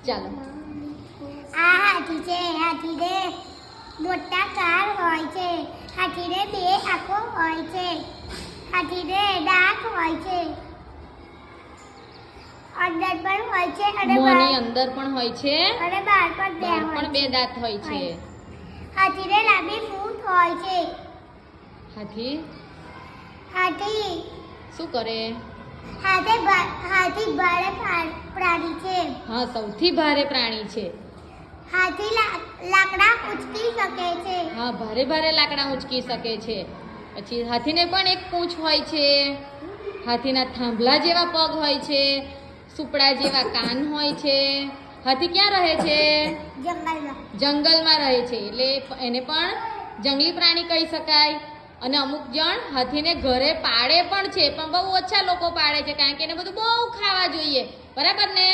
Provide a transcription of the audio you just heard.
ચાલો. આ હાથી છે. હાથીને મોટા કાન હોય છે. હાથીને 2 આંખો હોય છે. હાથીને દાંત હોય છે. અંદર પણ હોય છે અને મોંની અંદર પણ હોય છે અને બહાર પણ 2 બહાર હોય પણ 2 દાંત હોય છે. હાથીને લાંબી પૂંછ હોય છે. હાથી હાથી શું કરે? હાથી ભારે પ્રાણી છે. હા, સૌથી ભારે પ્રાણી છે. હાથી લાકડા ઉંચકી શકે છે. હા, ભારે ભારે લાકડા ઉંચકી શકે છે. પછી હાથીને પણ એક પૂંછ હોય છે. હાથીના થાંભલા જેવા પગ હોય છે. સુપડા જેવા કાન હોય છે. હાથી ક્યાં રહે છે? જંગલમાં. જંગલમાં રહે છે, એટલે એને પણ જંગલી પ્રાણી કહી શકાય. અને અમુક જણ હાથીને ઘરે પાળે પણ છે, પણ બહુ ઓછા લોકો પાળે છે, કારણ કે એને બધું બહુ ખાવા જોઈએ. બરાબર ને?